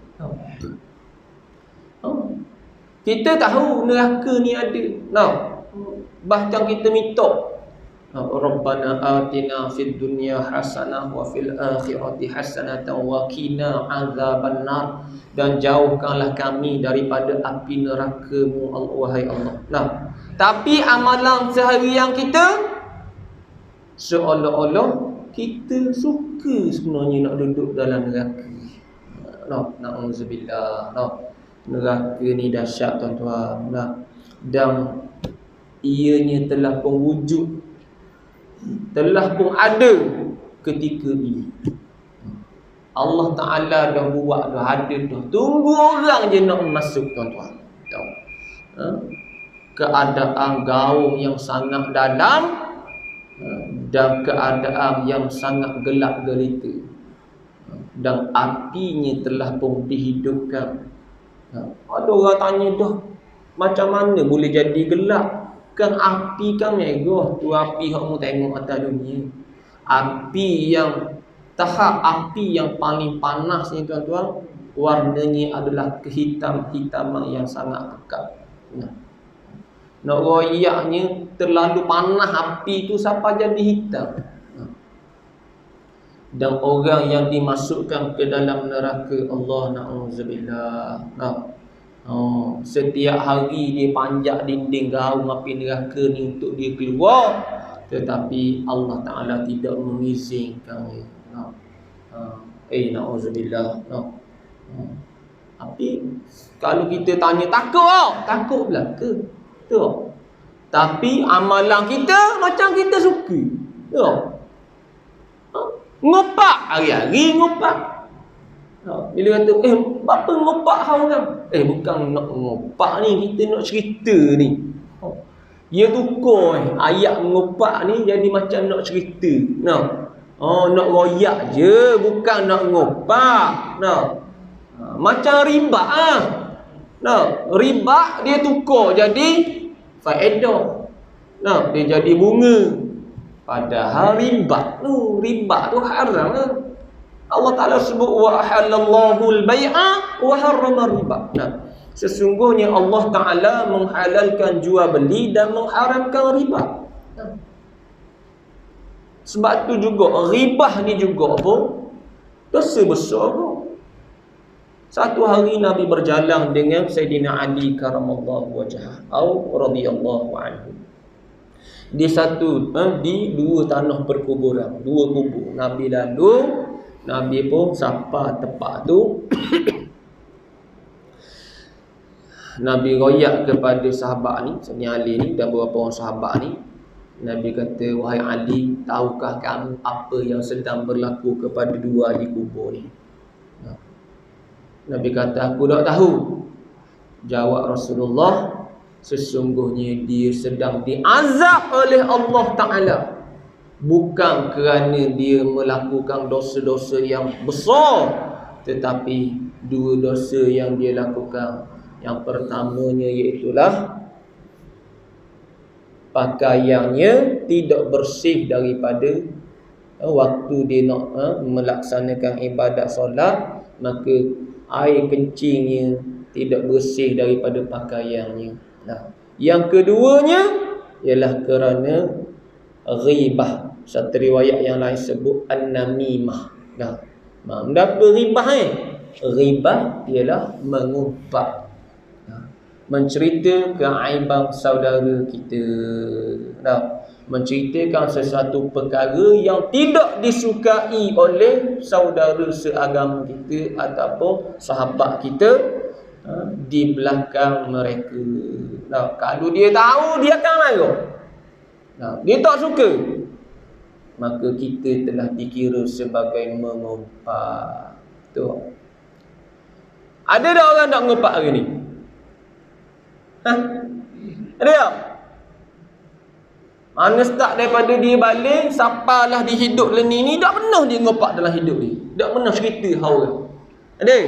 Kita tahu neraka ni ada. Bahkan kita minta, Rabbana atina fid dunya hasanah wa fil akhirati hasanatan wa qina azabannar, dan jauhkanlah kami daripada api neraka-Mu, wahai Allah. Tapi amalan seharian kita seolah-olah kita suka sebenarnya nak duduk dalam neraka. Na'udzubillah. Neraka ni dahsyat tuan-tuan. Dan ianya telah pun wujud, telah pun ada ketika ini. Allah Ta'ala dah buat, dah ada dah. Tunggu orang je nak masuk tuan-tuan. Keadaan gaung yang sangat dalam dan keadaan yang sangat gelap gelita, dan apinya telah pun dihidupkan. Ada orang tanya dah, macam mana boleh jadi gelap? Kan api kan megah. Tu api yang kamu tengok atas dunia. Api yang tahap api yang paling panas ni tuan-tuan, warnanya adalah kehitam-hitaman yang sangat pekat. Nak royaknya terlalu panas api tu sampai jadi hitam. Dan orang yang dimasukkan ke dalam neraka, Allah na'udzubillah. Setiap hari dia panjat dinding gaung api neraka ni untuk dia keluar, tetapi Allah Ta'ala tidak mengizinkannya. Na'udzubillah. Tapi kalau kita tanya, takut belaka. Tapi amalan kita macam kita suka. Ngopak, hari-hari ngopak. Bila kata, apa ngopak hang kan? Bukan nak ngopak ni, kita nak cerita ni. Dia tukar ayat ngopak ni jadi macam nak cerita. Nak royak je, bukan nak ngopak. Macam riba riba dia tukar jadi faedah. Dia jadi bunga. Padahal riba tu haram. Allah Ta'ala sebut wa halallahu al-bai'a wa harrama riba. Sesungguhnya Allah Ta'ala menghalalkan jual beli dan mengharamkan riba. Sebab tu juga riba ni juga pun dosa besar pun. Satu hari Nabi berjalan dengan Sayyidina Ali karamallahu wajhah au radhiyallahu anhu. Di dua tanah perkuburan, dua kubur. Nabi lalu, Nabi pun sapa tempat tu. Nabi royak kepada sahabat ni, Sayyidina Ali ni dan beberapa orang sahabat ni. Nabi kata, wahai Ali, tahukah kamu apa yang sedang berlaku kepada dua ahli kubur ni? Nabi kata, aku tak tahu. Jawab Rasulullah, sesungguhnya dia sedang diazab oleh Allah Ta'ala. Bukan kerana dia melakukan dosa-dosa yang besar, tetapi dua dosa yang dia lakukan. Yang pertamanya iaitulah pakaiannya tidak bersih daripada waktu dia nak melaksanakan ibadat solat, maka air kencingnya tidak bersih daripada pakaiannya. Yang keduanya ialah kerana ghibah. Satu riwayat yang lain sebut an-namimah. Apa ghibah Ghibah ialah mengumpat, menceritakan aibang saudara kita, menceritakan sesuatu perkara yang tidak disukai oleh saudara seagama kita ataupun sahabat kita di belakang mereka. Kalau dia tahu, dia akan marah. Dia tak suka, maka kita telah dikira sebagai mengumpat. Tu. Ada tak orang tak mengumpat hari ni? Ada tak? Mana start daripada dia balik sampailah dia hidup leni ni, tak pernah dia ngopak dalam hidup ni. Tak pernah cerita hal orang. Ada?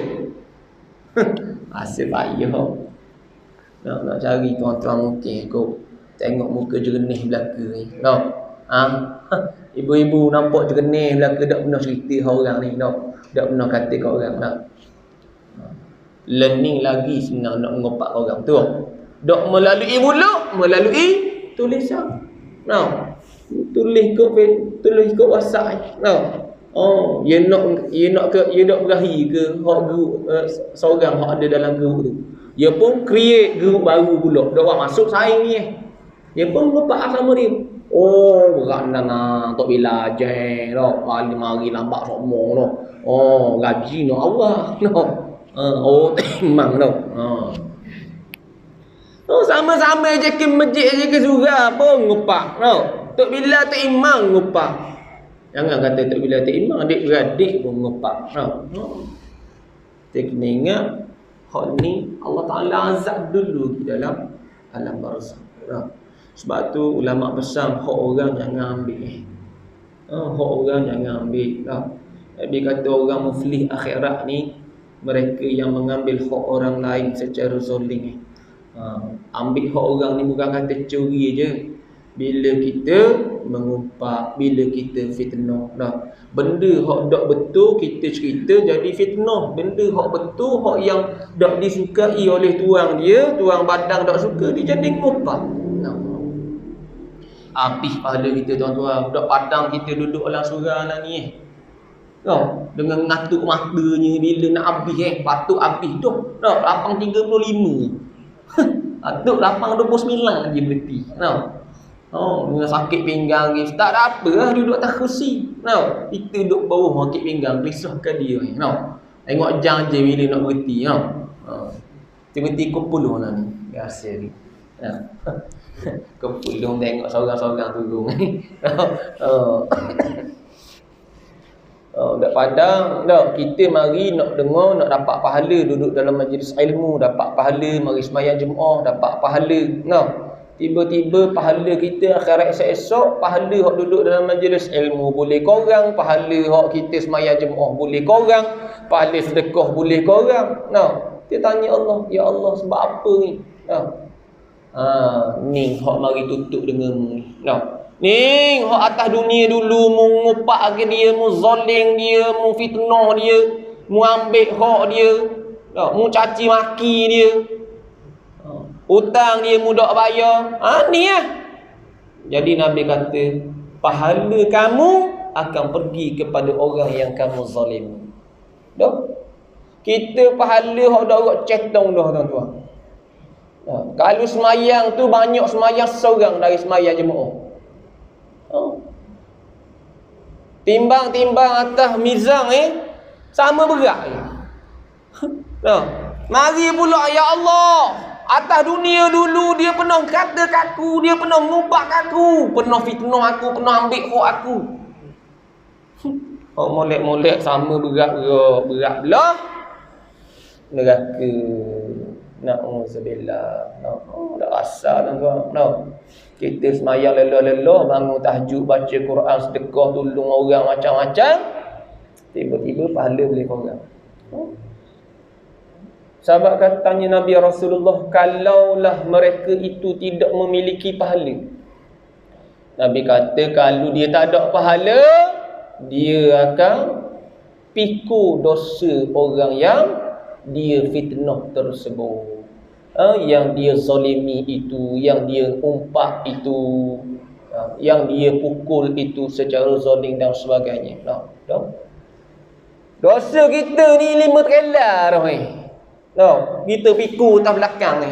Asyik payah. Nak cari tuan-tuan mungkin kau tengok muka jernih belaka ni. Ibu-ibu nampak jernih belaka, tak pernah cerita hal orang ni. Tak pernah kata kat orang nak. Learning lagi senang nak mengopak orang tu. Tak melalui mulut, melalui tulisan. Nah, tulis ke WhatsApp. Nah. Oh, dia nak berahi ke hak group seorang hak ada dalam group tu. Dia pun create group baru pula. Dak orang masuk saing ni. Dia pun ngopak sama dia. Oh, berat nak tok bila je dak mari lambat sokmo dak. Oh, gaji no Allah dak. Oh, memang dak. Oh, sama-sama je ke masjid je ke surau pun ngopak dak. Tok bila tok imam ngopak. Jangan kata tak bila tak imam, adik-beradik pun ngopak. Kita kena ingat, hak ni Allah Ta'ala azab dulu di dalam alam barzakh. Sebab tu ulama pesan hak orang jangan ambil. Hak orang jangan ambil. Nabi kata orang muflih akhirat ni, mereka yang mengambil hak orang lain secara zalim. Ambil hak orang ni bukan kata curi je. Bila kita mengumpat, bila kita fitnah. Benda hak tak betul kita cerita jadi fitnah. Benda hak betul, hak yang tak disukai oleh tuang dia, tuang badang tak suka, dia jadi ngumpat. Habis pahala kita tuan-tuan. Budak padang kita duduk dalam surau lah ni. Dengan ngatuk matanya bila nak habis patut habis tu. Lapang 35. Atuk lapang 29 je berhenti. Dengan sakit pinggang ni tak ada apa lah duduk atas kerusi. Kita duduk bawah sakit pinggang, risaukan dia. Tengok jam je bila nak berhenti. Berhenti kepuluh lah ni. Biasa ni. Kepuluh tengok seorang-seorang turun. Tak padang dah. Kita mari nak dengar, nak dapat pahala, duduk dalam majlis ilmu dapat pahala, mari sembahyang Jumaat dapat pahala. Tiba-tiba pahala kita akhirat esok, pahala hak duduk dalam majlis ilmu boleh korang, pahala hak kita sembahyang Jumaat boleh korang, pahala sedekah boleh korang. Dia tanya Allah, ya Allah sebab apa ni? Ni hak mari tutup dengan ni. Ni hak atas dunia dulu mu ngupak ke dia, mu zalim dia, mu fitnah dia, mu ambil hak dia, mu caci maki dia. Hutang dia mu dak bayar. Ni lah. Jadi Nabi kata, pahala kamu akan pergi kepada orang yang kamu zalim. Kita pahala hak dak rot cetong dah tuan-tuan. Kalau semayang tu banyak semayang seorang dari semayang jemaah. Timbang-timbang atas mizan sama berat. Mari pula ya Allah, atas dunia dulu dia pernah kata kaku, dia pernah ngubah kaku, pernah fitnah aku, pernah ambil hak aku. Molek-molek sama berat belah neraka. Na'udzubillah. Tak rasa tuan-tuan. Kita semayang lelah-lelah, bangun tahajud, baca Quran, sedekah, tolong orang macam-macam. Tiba-tiba pahala boleh korang. Sahabat katanya Nabi Rasulullah, kalaulah mereka itu tidak memiliki pahala. Nabi kata kalau dia tak ada pahala, dia akan pikul dosa orang yang dia fitnah tersebut. Yang dia zalimi itu, yang dia umpat itu, yang dia pukul itu secara zalim dan sebagainya. Dosa kita ni 5 trailer dah. Kita pikul atas belakang ni.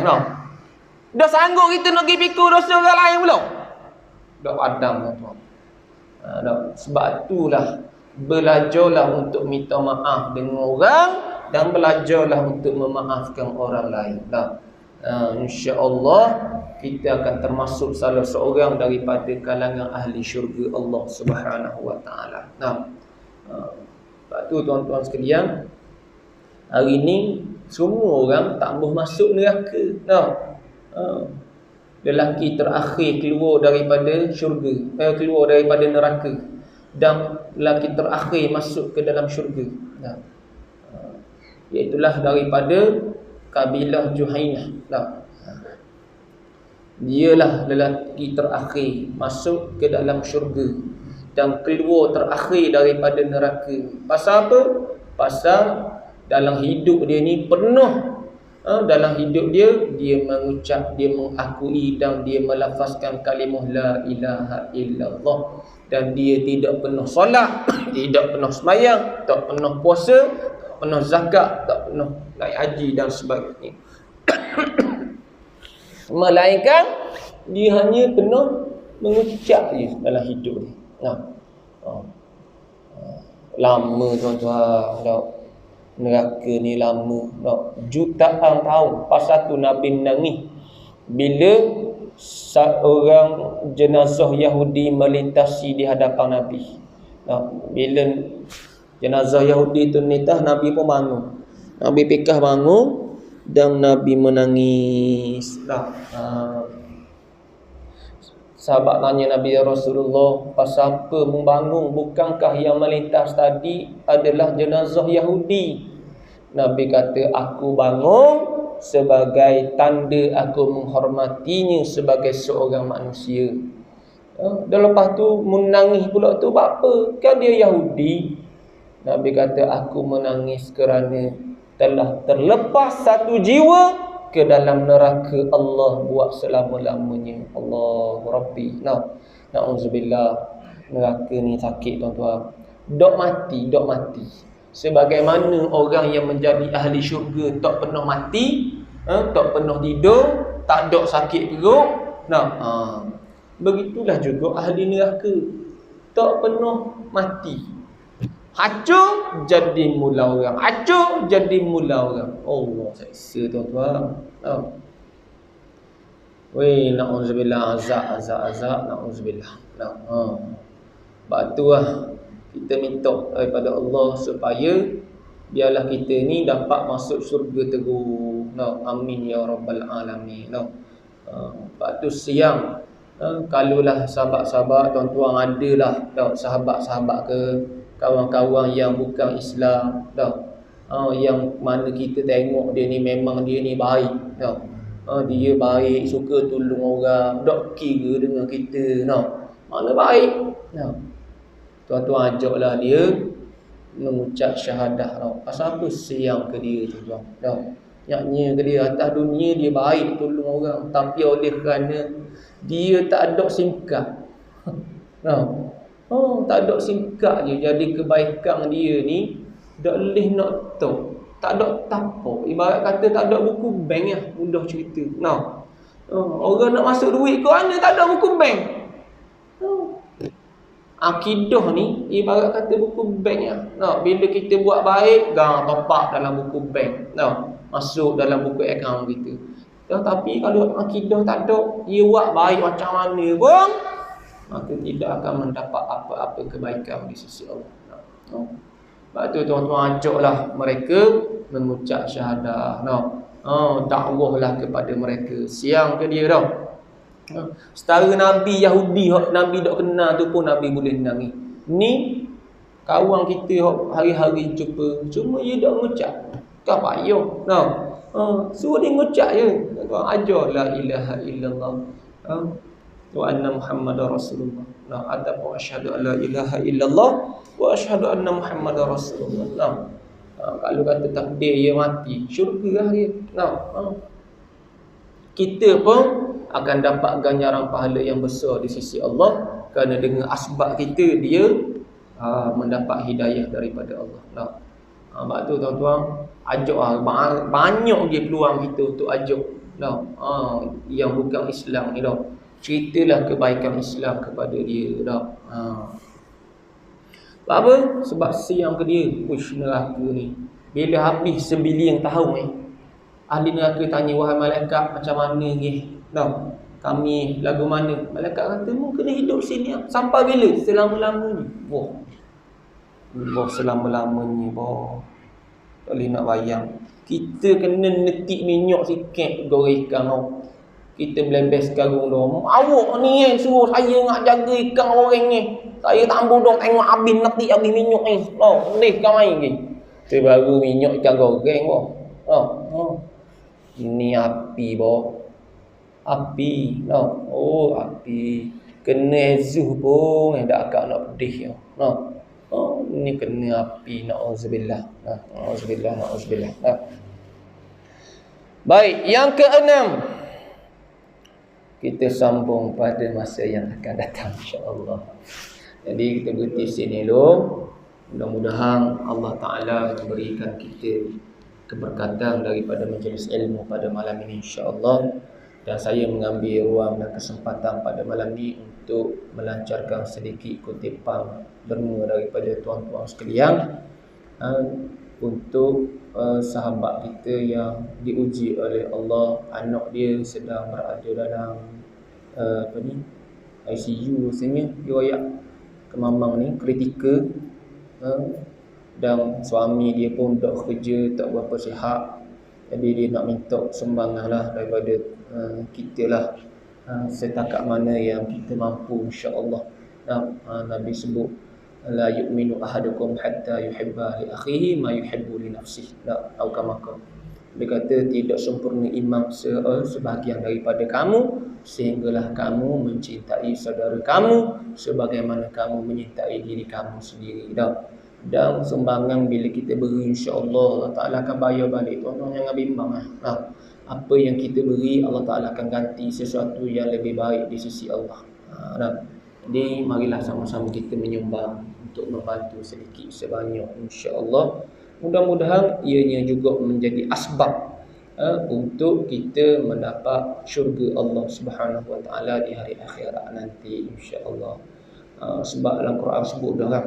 Dah sanggup kita nak pergi pikul dosa orang lain belum? Dah padam tuan. Sebab itulah belajarlah untuk minta maaf dengan orang dan belajarlah untuk memaafkan orang lain. InsyaAllah kita akan termasuk salah seorang daripada kalangan ahli syurga Allah Subhanahu wa taala. Sebab tu tuan-tuan sekalian, hari ni semua orang tak mahu masuk neraka. Lelaki terakhir keluar daripada syurga, keluar daripada neraka, dan lelaki terakhir masuk ke dalam syurga. Iaitulah daripada kabilah Juhainah. Dialah lelaki terakhir masuk ke dalam syurga dan keluar terakhir daripada neraka. Pasal apa? Pasal dalam hidup dia ni penuh, dalam hidup dia mengucap, dia mengakui dan dia melafazkan kalimah la ilaha illallah, dan dia tidak pernah solat, tidak pernah sembahyang, tak pernah puasa, tak pernah zakat, tak pernah naik haji dan sebagainya. Melainkan dia hanya pernah mengucap je dalam hidup dia. Lama tuan-tuan, neraka ni lama, jutaan tahun. Pasal tu Nabi menangis bila seorang jenazah Yahudi melintasi di hadapan Nabi. Bila jenazah Yahudi tu melintas, Nabi pun bangun. Nabi pikah bangun dan Nabi menangis. Sahabat tanya Nabi, ya Rasulullah, pasal apa membangun? Bukankah yang melintas tadi adalah jenazah Yahudi? Nabi kata, aku bangun sebagai tanda aku menghormatinya sebagai seorang manusia. Dan lepas tu menangis pula tu apa? Kan dia Yahudi. Nabi kata, aku menangis kerana telah terlepas satu jiwa ke dalam neraka Allah buat selama-lamanya. Allahu Rabbi. Na'udzubillah. Neraka ni sakit tuan-tuan. Dok mati. Sebagaimana orang yang menjadi ahli syurga tak pernah mati, tak pernah tidur, tak dok sakit perut. Begitulah juga ahli neraka. Tak pernah mati. Hancur jadi mula orang. Hancur jadi mula orang. Allah seksa tuan-tuan. Na'udzubillah. Azab. Na'udzubillah. Sebab tu kita minta daripada Allah supaya biarlah kita ni dapat masuk syurga terus. Amin ya rabbal alamin. Sebab tu siang, kalaulah sahabat-sahabat tuan-tuan adalah sahabat-sahabat ke kawan-kawan yang bukan Islam, yang mana kita tengok dia ni memang dia ni baik, dia baik, suka tolong orang, dok kira dengan kita, mana baik, tuan-tuan ajaklah dia mengucap syahadah. Pasal apa siang ke dia tuan-tuan? Yaknya ke dia atas dunia dia baik tolong orang, tapi oleh kerana dia tak ada singkat, tak ada singkat je, jadi kebaikan dia ni tak boleh nak tahu, tak ada tapak. Ibarat kata tak ada buku bank lah, mudah cerita. Orang nak masuk duit ke mana tak ada buku bank. Akidah ni ibarat kata buku bank lah. Bila kita buat baik, topak dalam buku bank, masuk dalam buku akaun kita. Tapi kalau akidah tak ada, dia buat baik macam mana pun, maka tidak akan mendapat apa-apa kebaikan di sisi Allah. Sebab tu tuan-tuan ajaklah mereka mengucap syahadah. Dakwahlah kepada mereka. Siang ke dia dah. Setara Nabi Yahudi, Nabi tak kenal tu pun Nabi boleh nangis. Ni kawan kita hari-hari jumpa, cuma dia tak mengucap. Tak payah. Suruh dia mengucap je. Tuan ajar la ilaha illallah. Wa anna Muhammadar Rasulullah. Ataupun asyhadu an la ilaha illallah wa asyhadu anna Muhammadar Rasulullah. Kalau kata takdir dia mati, syurga lah dia. Kita pun akan dapat ganjaran pahala yang besar di sisi Allah, kerana dengan asbab kita dia mendapat hidayah daripada Allah. Sebab tu tuan-tuan, ajak banyak je peluang kita untuk ajak yang bukan Islam ni ceritalah kebaikan Islam kepada dia Sebab apa? Sebab siang ke dia, neraka ni bila habis sembilan tahun ahli neraka tanya, wahai malaikat, macam mana ni? Kami lagu mana? Malaikat kata, mu kena hidup sini sampai bila? Selama-lamanya. Selama-lamanya tak boleh nak bayang. Kita kena netik minyak sikit goreng ikan. Kita melembes karung dah. Awak ni suruh saya nak jaga ikan orang ni. Saya tak ambil dong tengok habis netik habis minyak ni. Boleh kau main ke? Baru minyak ikan goreng Ini api api api kena ezuh pun dah agak nak pedih ni kena api, na'udzubillah. Na'udzubillah. Baik, yang keenam, kita sambung pada masa yang akan datang, insya-Allah. Jadi kita berhenti sini dulu. Mudah-mudahan Allah Ta'ala memberikan kita keberkatan daripada majlis ilmu pada malam ini, insya-Allah. Dan saya mengambil ruang dan kesempatan pada malam ini untuk melancarkan sedikit kutipan derma daripada tuan-tuan sekalian untuk sahabat kita yang diuji oleh Allah. Anak dia sedang berada dalam ICU rasanya, riwayat kemamang ni kritikal, dan suami dia pun tak kerja, tak berapa sihat. Jadi dia nak minta sumbangan lah daripada kita lah, setakat mana yang kita mampu, insya-Allah. Nabi sebut la yu'minu ahadukum hatta yuhibba li akhihi ma yuhibbu li nafsihi. Atau kamaka, dia kata tidak sempurna iman sebahagian daripada kamu sehinggalah kamu mencintai saudara kamu sebagaimana kamu menyintai diri kamu sendiri. Dan sumbangan bila kita beri, insya-Allah Allah Ta'ala akan bayar balik. Tuan-tuan jangan bimbang apa yang kita beri, Allah Ta'ala akan ganti sesuatu yang lebih baik di sisi Allah. Jadi marilah sama-sama kita menyumbang untuk membantu sedikit sebanyak, insya-Allah. Mudah-mudahan ianya juga menjadi asbab untuk kita mendapat syurga Allah Subhanahu Wa Ta'ala di hari akhirat nanti, insya-Allah. Sebab dalam Quran sebut dah kan,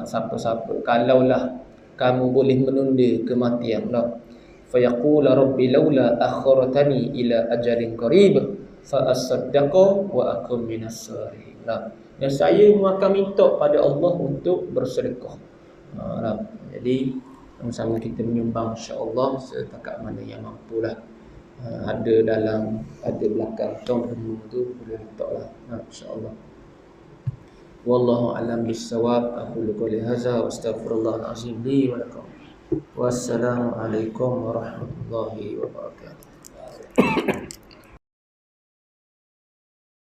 siapa-siapa kalaulah kamu boleh menunda kematian, fayaqula rabbi laula akhartani ila ajalin qarib fa asaddaqa wa akun minas salihin. Dan saya akan minta pada Allah untuk bersedekah. Jadi sama-sama kita menyumbang, insya-Allah, setakat mana yang mampulah. Ada belakang tong tu boleh letaklah, insya-Allah. Wallahu a'lam bis-shawab. Aqulu qouli hadza wa astaghfirullahal azim li wa lakum. Wassalamu alaikum warahmatullahi wabarakatuh.